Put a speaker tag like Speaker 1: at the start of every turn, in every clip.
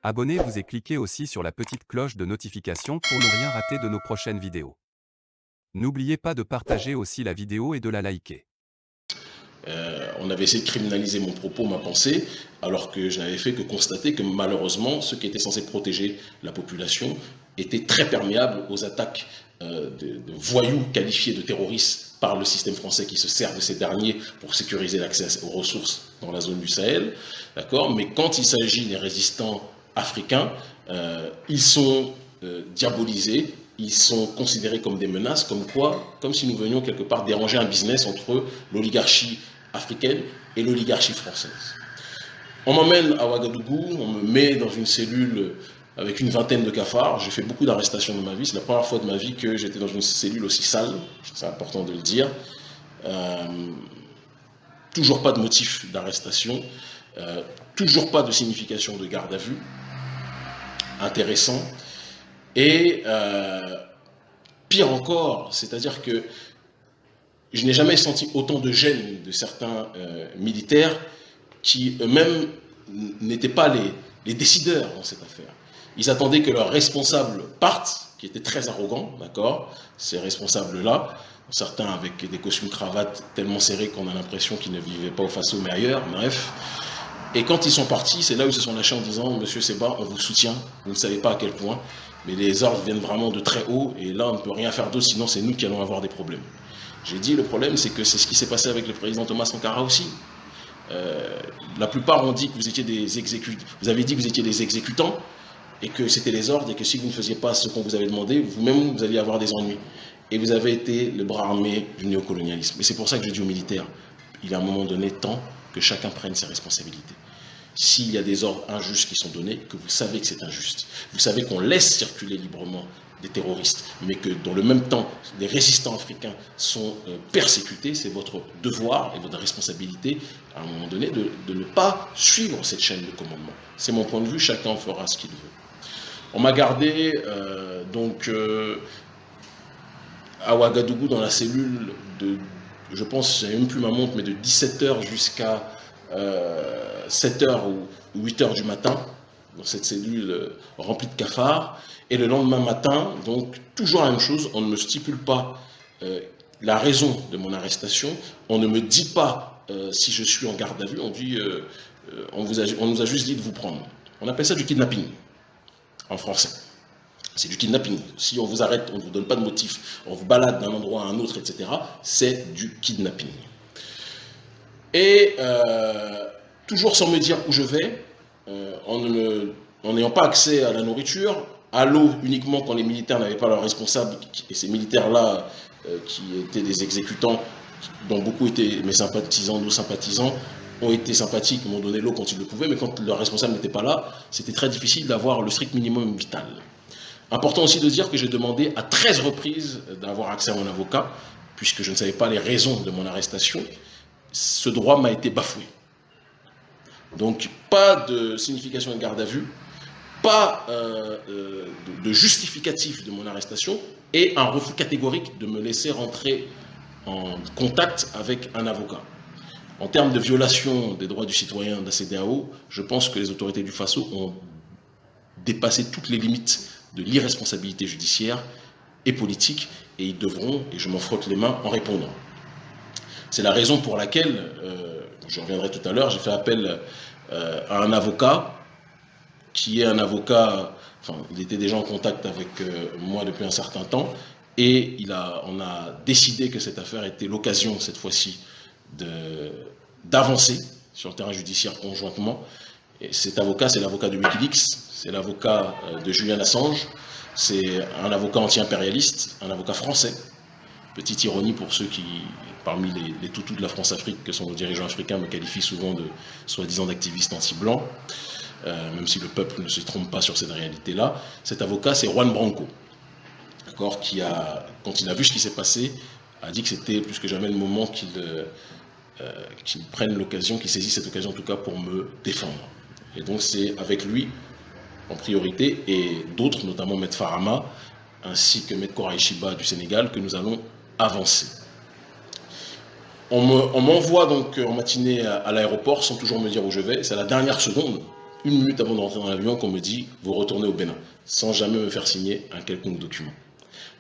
Speaker 1: Abonnez-vous et cliquez aussi sur la petite cloche de notification pour ne rien rater de nos prochaines vidéos. N'oubliez pas de partager aussi la vidéo et de la liker.
Speaker 2: On avait essayé de criminaliser mon propos, ma pensée, alors que je n'avais fait que constater que malheureusement, ceux qui étaient censés protéger la population étaient très perméables aux attaques de voyous qualifiés de terroristes par le système français qui se sert de ces derniers pour sécuriser l'accès aux ressources dans la zone du Sahel. D'accord. Mais quand il s'agit des résistants africains, ils sont diabolisés, ils sont considérés comme des menaces, comme si nous venions quelque part déranger un business entre l'oligarchie africaine et l'oligarchie française. On m'emmène à Ouagadougou, on me met dans une cellule avec une vingtaine de cafards. J'ai fait beaucoup d'arrestations dans ma vie. C'est la première fois de ma vie que j'étais dans une cellule aussi sale, c'est important de le dire. Toujours pas de motif d'arrestation, toujours pas de signification de garde à vue. Intéressant. Et pire encore, c'est-à-dire que je n'ai jamais senti autant de gêne de certains militaires qui eux-mêmes n'étaient pas les décideurs dans cette affaire. Ils attendaient que leurs responsables partent, qui étaient très arrogants, d'accord, ces responsables-là, certains avec des costumes cravates tellement serrés qu'on a l'impression qu'ils ne vivaient pas au Faso mais ailleurs, bref. Et quand ils sont partis, c'est là où ils se sont lâchés en disant « Monsieur Seba, on vous soutient, vous ne savez pas à quel point, mais les ordres viennent vraiment de très haut et là on ne peut rien faire d'autre, sinon c'est nous qui allons avoir des problèmes. » J'ai dit, le problème, c'est que c'est ce qui s'est passé avec le président Thomas Sankara aussi. La plupart ont dit que vous étiez des exécutants, vous avez dit que vous étiez des exécutants et que c'était les ordres et que si vous ne faisiez pas ce qu'on vous avait demandé, vous-même, vous alliez avoir des ennuis. Et vous avez été le bras armé du néocolonialisme. Et c'est pour ça que je dis aux militaires, il est à un moment donné temps que chacun prenne ses responsabilités. S'il y a des ordres injustes qui sont donnés, que vous savez que c'est injuste. Vous savez qu'on laisse circuler librement des terroristes, mais que dans le même temps, les résistants africains sont persécutés, c'est votre devoir et votre responsabilité, à un moment donné, de ne pas suivre cette chaîne de commandement. C'est mon point de vue, chacun fera ce qu'il veut. On m'a gardé à Ouagadougou dans la cellule de, je pense, je n'ai même plus ma montre, mais de 17h jusqu'à 7h ou 8h du matin, dans cette cellule remplie de cafards. Et le lendemain matin, donc toujours la même chose, on ne me stipule pas la raison de mon arrestation, on ne me dit pas si je suis en garde à vue, on nous a juste dit de vous prendre. On appelle ça du kidnapping, en français. C'est du kidnapping. Si on vous arrête, on ne vous donne pas de motif, on vous balade d'un endroit à un autre, etc., c'est du kidnapping. Et toujours sans me dire où je vais, en n'ayant pas accès à la nourriture, à l'eau uniquement quand les militaires n'avaient pas leurs responsables, et ces militaires-là qui étaient des exécutants, dont beaucoup étaient mes sympathisants, nos sympathisants, ont été sympathiques, m'ont donné l'eau quand ils le pouvaient, mais quand leurs responsables n'étaient pas là, c'était très difficile d'avoir le strict minimum vital. Important aussi de dire que j'ai demandé à 13 reprises d'avoir accès à mon avocat, puisque je ne savais pas les raisons de mon arrestation. Ce droit m'a été bafoué. Donc, pas de signification de garde à vue, pas de justificatif de mon arrestation et un refus catégorique de me laisser rentrer en contact avec un avocat. En termes de violation des droits du citoyen de la CEDEAO, je pense que les autorités du Faso ont dépassé toutes les limites de l'irresponsabilité judiciaire et politique et ils devront, et je m'en frotte les mains, en répondre. C'est la raison pour laquelle, je reviendrai tout à l'heure, j'ai fait appel à un avocat qui est un avocat, enfin il était déjà en contact avec moi depuis un certain temps et on a décidé que cette affaire était l'occasion cette fois-ci d'avancer sur le terrain judiciaire conjointement. Et cet avocat, c'est l'avocat de Wikileaks, c'est l'avocat de Julian Assange, c'est un avocat anti-impérialiste, un avocat français. Petite ironie pour ceux qui, parmi les toutous de la France-Afrique, que sont nos dirigeants africains, me qualifient souvent de soi-disant d'activistes anti-blancs, même si le peuple ne se trompe pas sur cette réalité-là. Cet avocat, c'est Juan Branco, d'accord, qui quand il a vu ce qui s'est passé, a dit que c'était plus que jamais le moment qu'il prenne l'occasion, qu'il saisisse cette occasion en tout cas pour me défendre. Et donc c'est avec lui en priorité et d'autres, notamment Maître Farama, ainsi que Maître Koraï Shiba du Sénégal, que nous allons avancer. On m'envoie donc en matinée à l'aéroport sans toujours me dire où je vais. C'est à la dernière seconde une minute avant de rentrer dans l'avion qu'on me dit « vous retournez au Bénin », sans jamais me faire signer un quelconque document.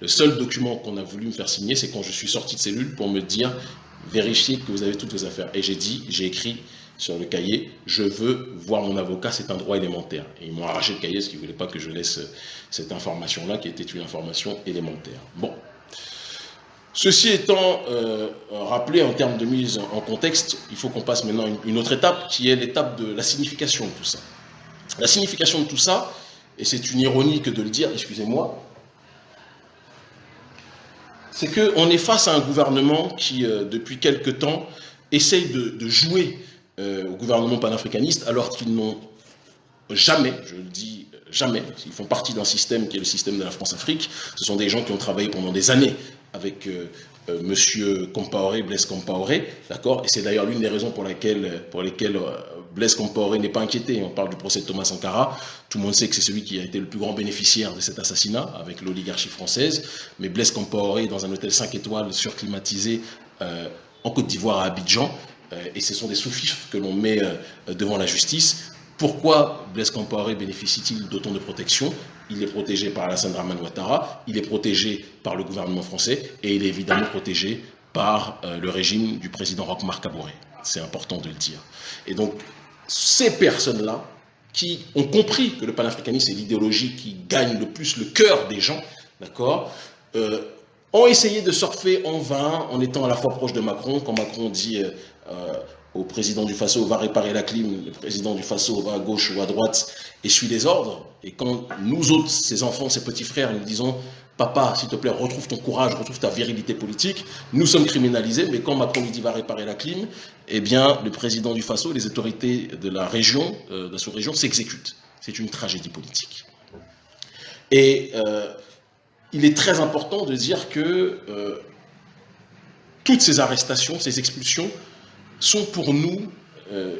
Speaker 2: Le seul document qu'on a voulu me faire signer, c'est quand je suis sorti de cellule pour me dire « vérifiez que vous avez toutes vos affaires ». Et j'ai écrit sur le cahier « je veux voir mon avocat, c'est un droit élémentaire ». Et ils m'ont arraché le cahier parce qu'ils ne voulaient pas que je laisse cette information-là, qui était une information élémentaire. Bon. Ceci étant rappelé en termes de mise en contexte, il faut qu'on passe maintenant à une autre étape, qui est l'étape de la signification de tout ça. La signification de tout ça, et c'est une ironie que de le dire, excusez-moi, c'est qu'on est face à un gouvernement qui, depuis quelque temps, essaye de jouer au gouvernement panafricaniste, alors qu'ils n'ont jamais, je le dis jamais, ils font partie d'un système qui est le système de la France-Afrique. Ce sont des gens qui ont travaillé pendant des années avec Monsieur Compaoré, Blaise Compaoré, d'accord. Et c'est d'ailleurs l'une des raisons pour lesquelles Blaise Compaoré n'est pas inquiété. On parle du procès de Thomas Sankara. Tout le monde sait que c'est celui qui a été le plus grand bénéficiaire de cet assassinat avec l'oligarchie française. Mais Blaise Compaoré est dans un hôtel 5 étoiles surclimatisé en Côte d'Ivoire à Abidjan. Et ce sont des sous-fifres que l'on met devant la justice. Pourquoi Blaise Compaoré bénéficie-t-il d'autant de protection? Il est protégé par Alassane Dramane Ouattara, il est protégé par le gouvernement français et il est évidemment protégé par le régime du président Roch-Marc Kaboré. C'est important de le dire. Et donc, ces personnes-là, qui ont compris que le panafricanisme est l'idéologie qui gagne le plus le cœur des gens, d'accord, ont essayé de surfer en vain en étant à la fois proche de Macron, quand Macron dit au président du Faso va réparer la clim, le président du Faso va à gauche ou à droite et suit les ordres. Et quand nous autres, ses enfants, ses petits frères, nous disons papa, s'il te plaît, retrouve ton courage, retrouve ta virilité politique, nous sommes criminalisés, mais quand Macron lui dit va réparer la clim, eh bien le président du Faso, les autorités de la région, de la sous-région, s'exécutent. C'est une tragédie politique. Et il est très important de dire que toutes ces arrestations, ces expulsions, sont pour nous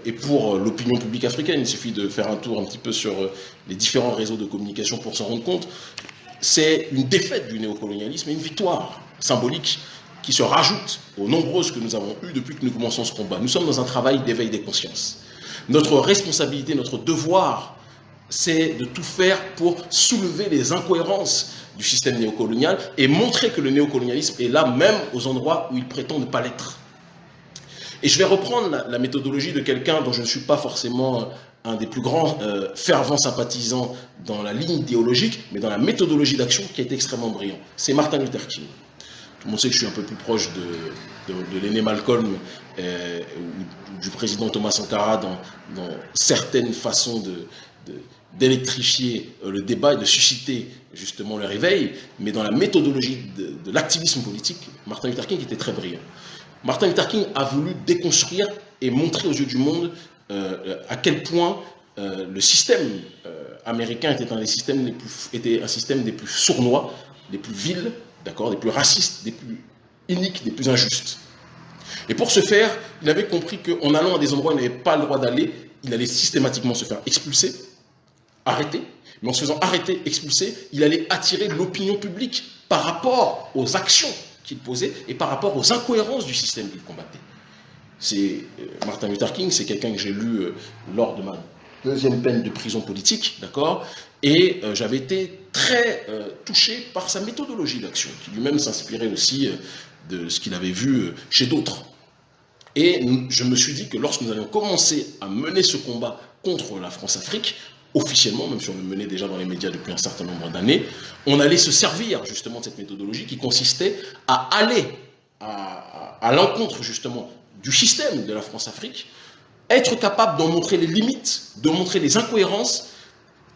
Speaker 2: et pour l'opinion publique africaine, il suffit de faire un tour un petit peu sur les différents réseaux de communication pour s'en rendre compte, c'est une défaite du néocolonialisme et une victoire symbolique qui se rajoute aux nombreuses que nous avons eues depuis que nous commençons ce combat. Nous sommes dans un travail d'éveil des consciences. Notre responsabilité, notre devoir, c'est de tout faire pour soulever les incohérences du système néocolonial et montrer que le néocolonialisme est là même aux endroits où il prétend ne pas l'être. Et je vais reprendre la méthodologie de quelqu'un dont je ne suis pas forcément un des plus grands fervents sympathisants dans la ligne idéologique, mais dans la méthodologie d'action qui est extrêmement brillant. C'est Martin Luther King. Tout le monde sait que je suis un peu plus proche de l'aîné Malcolm ou du président Thomas Sankara dans certaines façons d'électrifier le débat et de susciter justement le réveil, mais dans la méthodologie de l'activisme politique, Martin Luther King était très brillant. Martin Luther King a voulu déconstruire et montrer aux yeux du monde à quel point le système américain était un système des plus sournois, des plus vils, d'accord, des plus racistes, des plus iniques, des plus injustes. Et pour ce faire, il avait compris qu'en allant à des endroits où il n'avait pas le droit d'aller, il allait systématiquement se faire expulser, arrêter, mais en se faisant arrêter, expulser, il allait attirer l'opinion publique par rapport aux actions qu'il posait et par rapport aux incohérences du système qu'il combattait. Martin Luther King, c'est quelqu'un que j'ai lu lors de ma deuxième peine de prison politique, d'accord, et j'avais été très touché par sa méthodologie d'action, qui lui-même s'inspirait aussi de ce qu'il avait vu chez d'autres. Et je me suis dit que lorsque nous allions commencer à mener ce combat contre la France-Afrique, officiellement, même si on le menait déjà dans les médias depuis un certain nombre d'années, on allait se servir justement de cette méthodologie qui consistait à aller à l'encontre justement du système de la France-Afrique, être capable d'en montrer les limites, de montrer les incohérences,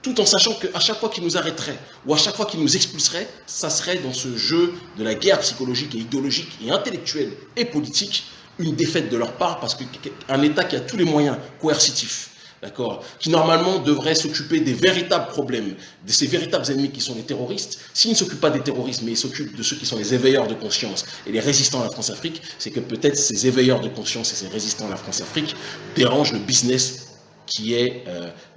Speaker 2: tout en sachant qu'à chaque fois qu'ils nous arrêteraient ou à chaque fois qu'ils nous expulseraient, ça serait dans ce jeu de la guerre psychologique et idéologique et intellectuelle et politique une défaite de leur part, parce qu'un État qui a tous les moyens coercitifs, d'accord, qui normalement devrait s'occuper des véritables problèmes, de ces véritables ennemis qui sont les terroristes, s'il ne s'occupe pas des terroristes, mais il s'occupe de ceux qui sont les éveilleurs de conscience et les résistants à la France-Afrique, c'est que peut-être ces éveilleurs de conscience et ces résistants à la France-Afrique dérangent le business qui est,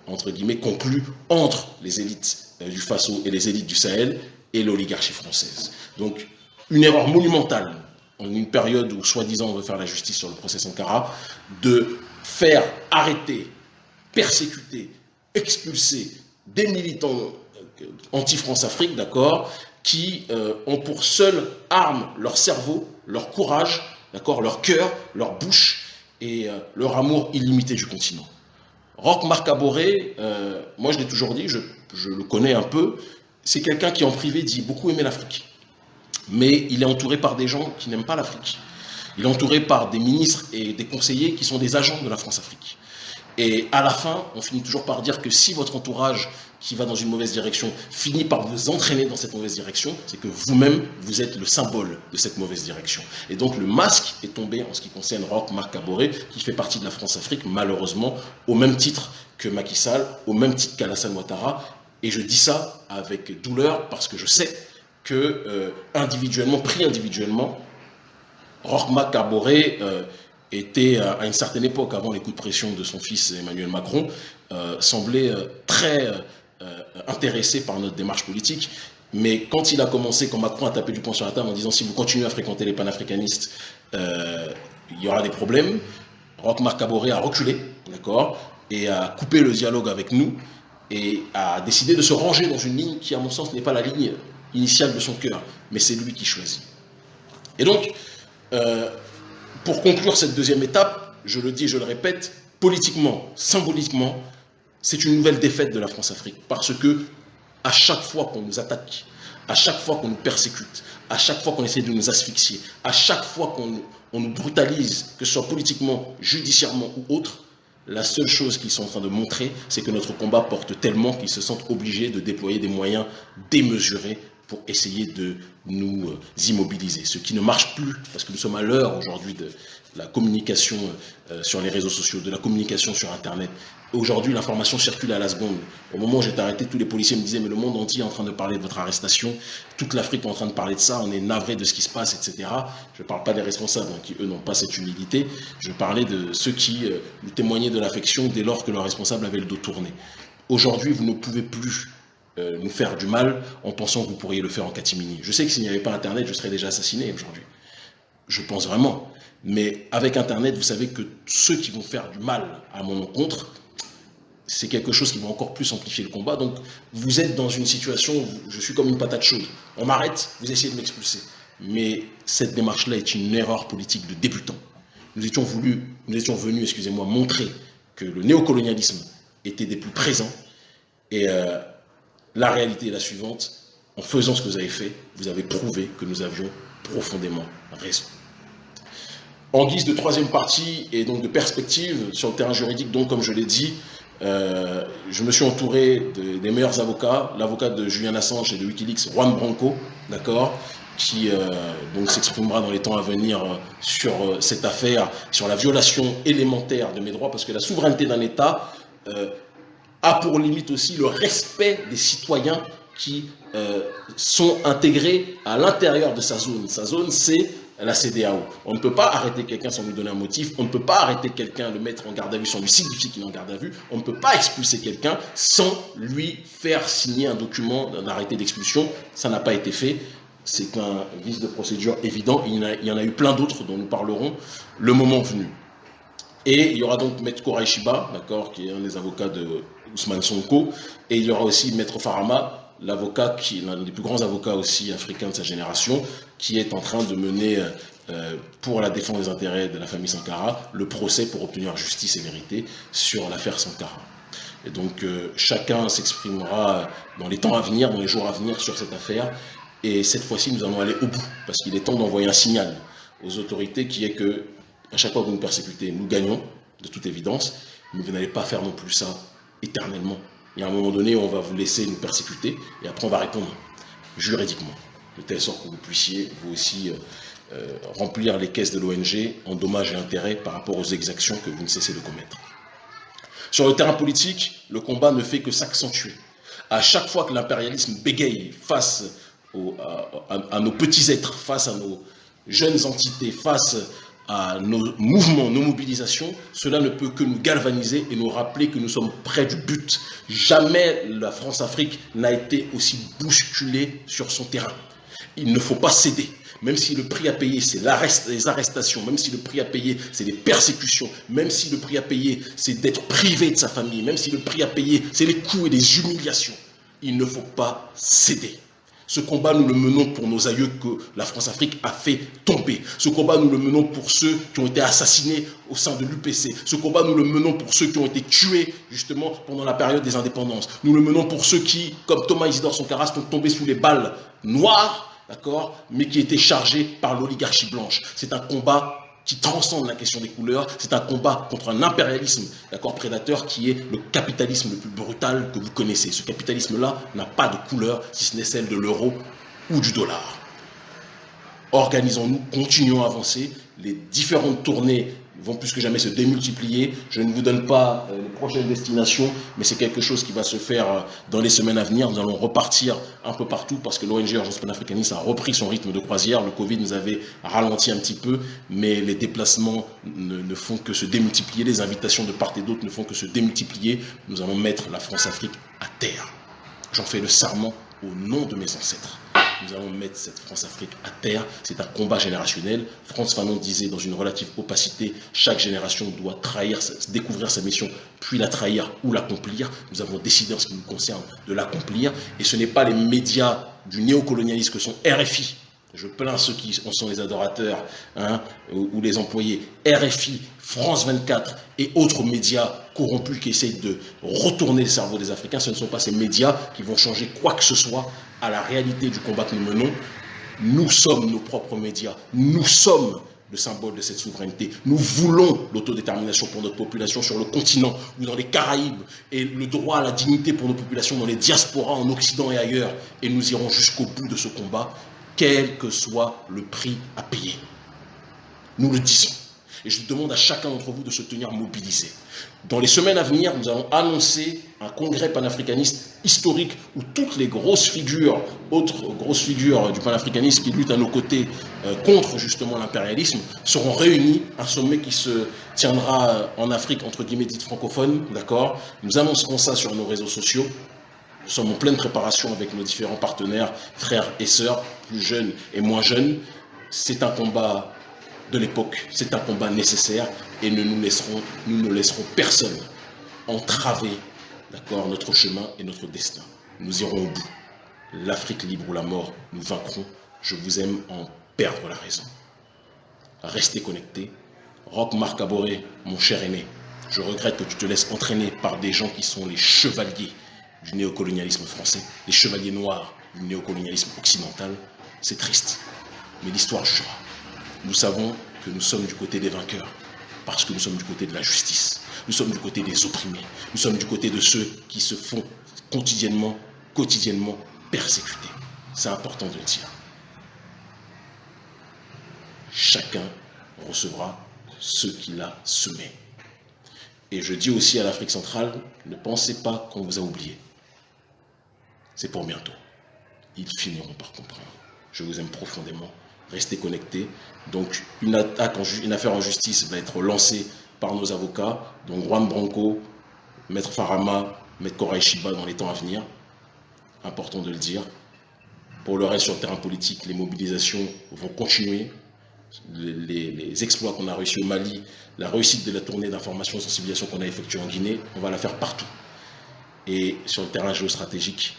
Speaker 2: entre guillemets, conclu entre les élites du Faso et les élites du Sahel et l'oligarchie française. Donc, une erreur monumentale, en une période où, soi-disant, on veut faire la justice sur le procès Sankara, de faire arrêter, persécuter, expulser des militants anti-France-Afrique, d'accord, qui ont pour seule arme leur cerveau, leur courage, d'accord, leur cœur, leur bouche et leur amour illimité du continent. Roch Marc Kaboré, moi je l'ai toujours dit, je le connais un peu, c'est quelqu'un qui en privé dit beaucoup aimer l'Afrique. Mais il est entouré par des gens qui n'aiment pas l'Afrique. Il est entouré par des ministres et des conseillers qui sont des agents de la France-Afrique. Et à la fin, on finit toujours par dire que si votre entourage qui va dans une mauvaise direction finit par vous entraîner dans cette mauvaise direction, c'est que vous-même, vous êtes le symbole de cette mauvaise direction. Et donc le masque est tombé en ce qui concerne Roch Marc Kaboré, qui fait partie de la France-Afrique, malheureusement, au même titre que Macky Sall, au même titre qu'Alassane Ouattara. Et je dis ça avec douleur parce que je sais que individuellement, pris individuellement, Roch Marc Kaboré était à une certaine époque, avant les coups de pression de son fils Emmanuel Macron, semblait très intéressé par notre démarche politique. Mais quand il a commencé, quand Macron a tapé du poing sur la table en disant si vous continuez à fréquenter les panafricanistes, il y aura des problèmes, Roch Marc Kaboré a reculé, d'accord, et a coupé le dialogue avec nous et a décidé de se ranger dans une ligne qui, à mon sens, n'est pas la ligne initiale de son cœur, mais c'est lui qui choisit. Et donc, pour conclure cette deuxième étape, je le dis et je le répète, politiquement, symboliquement, c'est une nouvelle défaite de la France-Afrique. Parce que, à chaque fois qu'on nous attaque, à chaque fois qu'on nous persécute, à chaque fois qu'on essaie de nous asphyxier, à chaque fois qu'on nous brutalise, que ce soit politiquement, judiciairement ou autre, la seule chose qu'ils sont en train de montrer, c'est que notre combat porte tellement qu'ils se sentent obligés de déployer des moyens démesurés pour essayer de nous immobiliser. Ce qui ne marche plus, parce que nous sommes à l'heure aujourd'hui de la communication sur les réseaux sociaux, de la communication sur Internet. Aujourd'hui, l'information circule à la seconde. Au moment où j'étais arrêté, tous les policiers me disaient « mais le monde entier est en train de parler de votre arrestation, toute l'Afrique est en train de parler de ça, on est navré de ce qui se passe, etc. » Je ne parle pas des responsables, hein, qui eux n'ont pas cette humilité, je parlais de ceux qui nous témoignaient de l'affection dès lors que leurs responsables avaient le dos tourné. Aujourd'hui, vous ne pouvez plus nous faire du mal en pensant que vous pourriez le faire en catimini. Je sais que s'il n'y avait pas Internet, je serais déjà assassiné aujourd'hui. Je pense vraiment. Mais avec Internet, vous savez que ceux qui vont faire du mal à mon encontre, c'est quelque chose qui va encore plus amplifier le combat. Donc, vous êtes dans une situation où je suis comme une patate chaude. On m'arrête, vous essayez de m'expulser. Mais cette démarche-là est une erreur politique de débutant. Nous étions venus, excusez-moi, montrer que le néocolonialisme était des plus présents. Et la réalité est la suivante. En faisant ce que vous avez fait, vous avez prouvé que nous avions profondément raison. En guise de troisième partie et donc de perspective sur le terrain juridique, donc comme je l'ai dit, je me suis entouré des meilleurs avocats, l'avocat de Julian Assange et de Wikileaks, Juan Branco, d'accord, qui donc s'exprimera dans les temps à venir sur cette affaire, sur la violation élémentaire de mes droits, parce que la souveraineté d'un État a pour limite aussi le respect des citoyens qui sont intégrés à l'intérieur de sa zone. Sa zone, c'est la CEDEAO. On ne peut pas arrêter quelqu'un sans lui donner un motif, on ne peut pas arrêter quelqu'un, le mettre en garde à vue sans lui signifier qu'il est en garde à vue, on ne peut pas expulser quelqu'un sans lui faire signer un document d'un arrêté d'expulsion. Ça n'a pas été fait. C'est un vice de procédure évident. Il y en a eu plein d'autres dont nous parlerons le moment venu. Et il y aura donc Maître Koray Shiba, d'accord, qui est un des avocats de Ousmane Sonko, et il y aura aussi Maître Farama, l'avocat qui est l'un des plus grands avocats aussi africains de sa génération, qui est en train de mener pour la défense des intérêts de la famille Sankara le procès pour obtenir justice et vérité sur l'affaire Sankara. Et donc chacun s'exprimera dans les temps à venir, dans les jours à venir sur cette affaire. Et cette fois-ci, nous allons aller au bout, parce qu'il est temps d'envoyer un signal aux autorités qui est que à chaque fois que vous nous persécutez, nous gagnons, de toute évidence, mais vous n'allez pas faire non plus ça éternellement. Il y a un moment donné où on va vous laisser nous persécuter, et après on va répondre juridiquement, de telle sorte que vous puissiez, vous aussi, remplir les caisses de l'ONG en dommages et intérêts par rapport aux exactions que vous ne cessez de commettre. Sur le terrain politique, le combat ne fait que s'accentuer. À chaque fois que l'impérialisme bégaye face à nos petits êtres, face à nos jeunes entités, face à nos mouvements, nos mobilisations, cela ne peut que nous galvaniser et nous rappeler que nous sommes près du but. Jamais la France-Afrique n'a été aussi bousculée sur son terrain. Il ne faut pas céder. même si le prix à payer c'est les arrestations, même si le prix à payer c'est les persécutions, même si le prix à payer c'est d'être privé de sa famille, même si le prix à payer c'est les coups et les humiliations, il ne faut pas céder. Ce combat, nous le menons pour nos aïeux que la France-Afrique a fait tomber. Ce combat, nous le menons pour ceux qui ont été assassinés au sein de l'UPC. Ce combat, nous le menons pour ceux qui ont été tués, justement, pendant la période des indépendances. Nous le menons pour ceux qui, comme Thomas Isidore Sankara, sont tombés sous les balles noires, d'accord, mais qui étaient chargés par l'oligarchie blanche. C'est un combat qui transcende la question des couleurs, c'est un combat contre un impérialisme, d'accord, prédateur, qui est le capitalisme le plus brutal que vous connaissez. Ce capitalisme-là n'a pas de couleur, si ce n'est celle de l'euro ou du dollar. Organisons-nous, continuons à avancer, les différentes tournées vont plus que jamais se démultiplier. Je ne vous donne pas les prochaines destinations, mais c'est quelque chose qui va se faire dans les semaines à venir. Nous allons repartir un peu partout parce que l'ONG Urgence Panafricaniste a repris son rythme de croisière. Le Covid nous avait ralenti un petit peu, mais les déplacements ne font que se démultiplier. Les invitations de part et d'autre ne font que se démultiplier. Nous allons mettre la France-Afrique à terre. J'en fais le serment au nom de mes ancêtres. Nous allons mettre cette France-Afrique à terre. C'est un combat générationnel. Frantz Fanon disait dans une relative opacité, chaque génération doit découvrir sa mission, puis la trahir ou l'accomplir. Nous avons décidé en ce qui nous concerne de l'accomplir. Et ce n'est pas les médias du néocolonialisme que sont RFI. Je plains ceux qui en sont les adorateurs, hein, ou les employés. RFI, France 24 et autres médias corrompus qui essayent de retourner le cerveau des Africains. Ce ne sont pas ces médias qui vont changer quoi que ce soit à la réalité du combat que nous menons. Nous sommes nos propres médias. Nous sommes le symbole de cette souveraineté. Nous voulons l'autodétermination pour notre population sur le continent ou dans les Caraïbes et le droit à la dignité pour nos populations dans les diasporas en Occident et ailleurs. Et nous irons jusqu'au bout de ce combat, quel que soit le prix à payer. Nous le disons. Et je demande à chacun d'entre vous de se tenir mobilisé. Dans les semaines à venir, nous allons annoncer un congrès panafricaniste historique où toutes les grosses figures, autres grosses figures du panafricanisme qui luttent à nos côtés contre justement l'impérialisme, seront réunies. Un sommet qui se tiendra en Afrique, entre guillemets, dite francophone, d'accord. Nous annoncerons ça sur nos réseaux sociaux. Nous sommes en pleine préparation avec nos différents partenaires, frères et sœurs, plus jeunes et moins jeunes. C'est un combat de l'époque, c'est un combat nécessaire et nous ne laisserons personne entraver, d'accord, notre chemin et notre destin. Nous irons au bout. L'Afrique libre ou la mort, nous vaincrons. Je vous aime en perdre la raison. Restez connectés. Roch Marc Kaboré, mon cher aîné, je regrette que tu te laisses entraîner par des gens qui sont les chevaliers du néocolonialisme français, les chevaliers noirs du néocolonialisme occidental. C'est triste, mais l'histoire jugera. Nous savons que nous sommes du côté des vainqueurs, parce que nous sommes du côté de la justice. Nous sommes du côté des opprimés. Nous sommes du côté de ceux qui se font quotidiennement persécuter. C'est important de le dire. Chacun recevra ce qu'il a semé. Et je dis aussi à l'Afrique centrale, ne pensez pas qu'on vous a oublié. C'est pour bientôt. Ils finiront par comprendre. Je vous aime profondément. Restez connectés. Donc, une affaire en justice va être lancée par nos avocats, donc Juan Branco, Maître Farama, Maître Koray Shiba dans les temps à venir. Important de le dire. Pour le reste, sur le terrain politique, les mobilisations vont continuer. Les exploits qu'on a réussi au Mali, la réussite de la tournée d'information et de sensibilisation qu'on a effectuée en Guinée, on va la faire partout. Et sur le terrain géostratégique,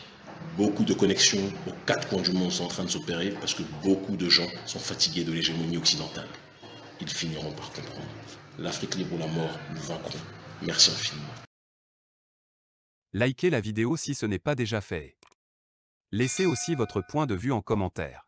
Speaker 2: beaucoup de connexions aux quatre coins du monde sont en train de s'opérer parce que beaucoup de gens sont fatigués de l'hégémonie occidentale. Ils finiront par comprendre. L'Afrique libre ou la mort, nous vaincrons. Merci infiniment.
Speaker 1: Likez la vidéo si ce n'est pas déjà fait. Laissez aussi votre point de vue en commentaire.